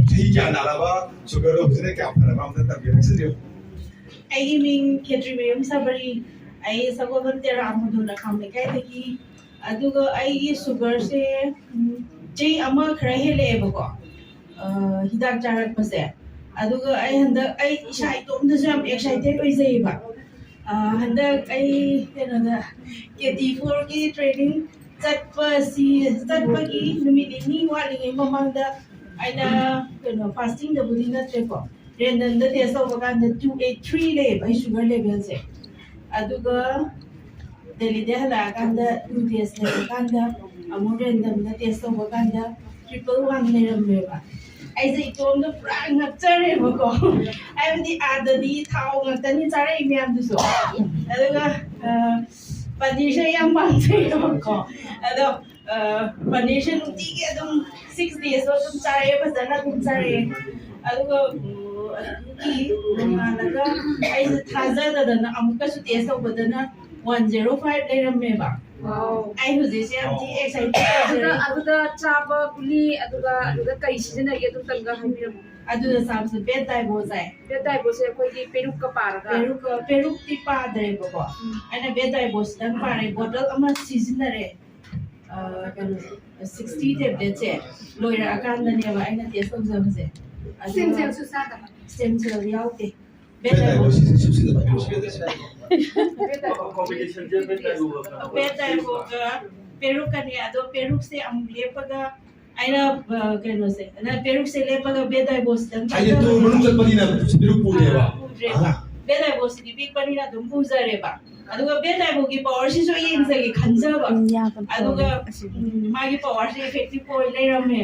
ꯆꯍꯤ ꯀꯌꯥ ꯅꯥꯔꯕ ꯁꯨꯒꯔꯗꯣ ꯍꯧꯖꯤꯛꯅ ꯀꯌꯥ ꯐꯔꯕ ꯑꯝꯇ ꯇꯝꯕꯤꯔꯛꯁꯤꯔꯣ ꯑꯩꯒꯤ ꯃꯤꯡ ꯈꯦꯇ꯭ꯔꯤꯃꯌꯨꯝ ꯁꯕꯔꯤ ꯑꯩ ꯁꯒꯣꯜꯕꯟ ꯇꯦꯔꯥ ꯑꯃꯗꯨꯅ ꯈꯥꯝ ꯂꯩꯀꯥꯏꯗꯒꯤ ꯑꯗꯨꯒ ꯑꯩꯒꯤ ꯁꯨꯒꯔꯁꯦ ꯆꯍꯤ ꯑꯃ ꯈꯔ ꯍꯦꯜꯂꯛꯑꯦꯕꯀꯣ ꯍꯤꯗꯥꯛ ꯆꯥꯔꯛꯄꯁꯦ ꯑꯗꯨꯒ ꯑꯩ ꯍꯟꯗꯛ ꯑꯩ ꯏꯁꯥ ꯏꯇꯣꯝꯇꯁꯨ ꯌꯥꯝ ꯑꯦꯛꯁꯥꯏꯇꯦꯠ ꯑꯣꯏꯖꯩꯌꯦꯕ ꯍꯟꯗꯛ ꯑꯩ ꯀꯩꯅꯣꯗ KT4ꯒꯤ ଟ୍ରେନିଂ ꯆꯠꯄꯒꯤ ꯅꯨꯃꯤꯠ ꯅꯤꯅꯤ ꯋꯥꯠꯂꯤꯉꯩ ꯃꯃꯥꯡꯗ ꯑꯩꯅ ꯀꯩꯅꯣ ꯐꯥꯁꯇꯤꯡꯗꯕꯨꯗꯤ ꯅꯠꯇ꯭ꯔꯦꯀꯣ ꯔꯦꯟꯗꯝꯗ ꯇꯦꯁ ꯇꯧꯕ ꯀꯥꯟꯗ 283 ꯂꯩꯌꯦꯕ ꯑꯩ ꯁꯨꯒꯔ ꯂꯦꯚꯦꯜꯁꯦ ꯑꯗꯨꯒ ꯗꯦꯜꯂꯤꯗ ꯍꯜꯂꯛꯑꯀꯥꯟꯗ 2 ꯇꯦꯁ ꯂꯩꯔꯀꯥꯟꯗ ꯑꯃꯨꯛ ꯔꯦꯟꯗꯝꯗ ꯇꯦꯁ ꯇꯧꯕ ꯀꯥꯟꯗ 111 ꯂꯩꯔꯝꯃꯦꯕ ꯑꯩꯁꯦ ꯏꯇꯣꯝꯗ ꯄꯨꯔꯥ ꯉꯛꯆꯔꯦꯕꯀꯣ ꯍꯥꯏꯕꯗꯤ ꯑꯥꯗꯗꯤ ꯊꯥꯎ ꯉꯥꯛꯇꯅꯤ ꯆꯥꯔꯛꯏ ꯃꯌꯥꯝꯗꯨꯁꯨ ꯑꯗꯨꯒ ꯄꯅꯤꯔꯁꯦ ꯌꯥꯝ ꯄꯥꯝꯖꯩꯌꯦꯕꯀꯣ ꯑꯗꯣ ꯄꯅꯤꯔꯁꯦ ꯅꯨꯡꯇꯤꯒꯤ ꯑꯗꯨꯝ 6 days ꯑꯗꯨꯝ ꯆꯥꯔꯛꯑꯦ ꯐꯖꯅ ꯑꯗꯨꯝ ꯆꯥꯔꯛꯑꯦ ꯑꯗꯨꯒ ꯑꯗꯨꯒꯤ ꯅꯣꯡꯉꯥꯜꯂꯒ ꯑꯩꯁꯦ ꯊꯥꯖꯗꯗꯅ ꯑꯃꯨꯛꯀꯁꯨ ꯇꯦꯁ ꯇꯧꯕꯗꯅ 105 ꯂꯩꯔꯝꯃꯦꯕ ꯑꯩ ꯍꯧꯖꯤꯛꯁꯦ ꯌꯥꯝ ꯊꯤ ꯑꯦꯛꯁꯥꯏꯇꯦꯠ ꯑꯗꯨꯗ ꯆꯥꯕ ꯒꯨꯂꯤ ꯑꯗꯨꯗ ꯀꯩ ꯁꯤꯖꯤꯟꯅꯒꯦ ꯑꯗꯨꯝꯇꯪꯒ ꯍꯥꯏꯕꯤꯔꯝꯃꯣ ꯑꯗꯨꯗ ꯆꯥꯕꯁꯦ ꯕꯦꯠ ꯗꯥꯏꯕꯣ ꯆꯥꯏ ꯕꯦꯠ ꯗꯥꯏꯕꯣꯁꯦ ꯑꯩꯈꯣꯏꯒꯤ ꯄꯦꯔꯨꯛꯀ ꯄꯥꯔꯒ ꯄꯦꯔꯨꯛꯇꯤ ꯄꯥꯗ꯭ꯔꯦꯕꯀꯣ ꯑꯩꯅ ꯕꯦꯠ ꯗꯥꯏꯕꯣꯁꯤꯇꯪ ꯄꯥꯔꯦ ꯕꯣꯇꯜ ꯑꯃ ꯁꯤꯖꯤꯟꯅꯔꯦ ꯀꯩꯅꯣ 60 ꯇꯦꯕ꯭ꯂꯦꯠꯁꯦ ꯂꯣꯏꯔꯛꯑꯀꯥꯟꯗꯅꯦꯕ ꯑꯩꯅ ꯇꯦꯁ ꯇꯧꯖꯕꯁꯦ ꯁ꯭ꯇꯦꯝ ꯁꯦꯜꯁꯨ ꯆꯥꯗꯕ ꯁ꯭ꯇꯦꯝ ꯁꯦꯜ ꯌꯥꯎꯗꯦ ꯕꯦꯠ ꯗꯥꯏꯕꯣꯁꯤꯁ ꯁꯨꯕꯁꯤꯗ ꯕꯦꯠ ꯗꯥꯏꯕꯣꯒ ꯄꯦꯔꯨꯛꯀꯅꯦ ꯑꯗꯣ ꯄꯦꯔꯨꯛꯁꯦ ꯑꯃꯨꯛ ꯂꯦꯞꯄꯒ ꯑꯩꯅ ꯀꯩꯅꯣꯁꯦ ꯄꯦꯔꯨꯛꯁꯦ ꯂꯦꯞꯄꯒ ꯕꯦꯠ ꯗꯥꯏꯕꯣꯁꯤꯇꯪ ꯍꯥꯏꯗꯤ ꯇꯨ ꯃꯅꯨꯡ ꯆꯠꯄꯅꯤꯅ ꯄꯤꯔꯨꯛ ꯄꯨꯅꯦꯕ ꯄꯨꯗ꯭ꯔꯦꯕ ꯕꯦꯠ ꯗꯥꯏꯕꯣꯁꯤꯗꯤ ꯄꯤꯛꯄꯅꯤꯅ ꯑꯗꯨꯝ ꯄꯨꯖꯔꯦꯕ ꯑꯗꯨꯒ ꯕꯦꯠ ꯗꯥꯏꯕꯣꯒꯤ ꯄꯋꯥꯔꯁꯤꯁꯨ ꯌꯦꯡꯖꯒꯦ ꯈꯟꯖꯕ ꯑꯗꯨꯒ ꯃꯥꯒꯤ ꯄꯋꯥꯔꯁꯦ ꯏꯐꯦꯛꯇꯤꯚ ꯑꯣꯏ ꯂꯩꯔꯝꯃꯦ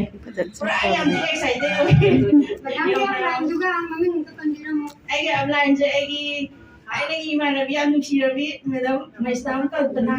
ꯄꯨꯔꯥ ꯌꯥꯝ ꯑꯦꯛꯁꯥꯏꯇꯦड ꯑꯣꯏ ꯑꯩꯒꯤ ꯑꯞꯂꯥꯏꯟꯁꯦ ꯑꯩꯒꯤ ꯏꯃꯥꯟꯅꯕꯤ ꯌꯥꯝ ꯅꯨꯡꯁꯤꯔꯕꯤ ꯃꯦꯗꯥꯝ ꯃꯩꯁꯅꯥꯝ ꯀꯜꯄꯅꯥ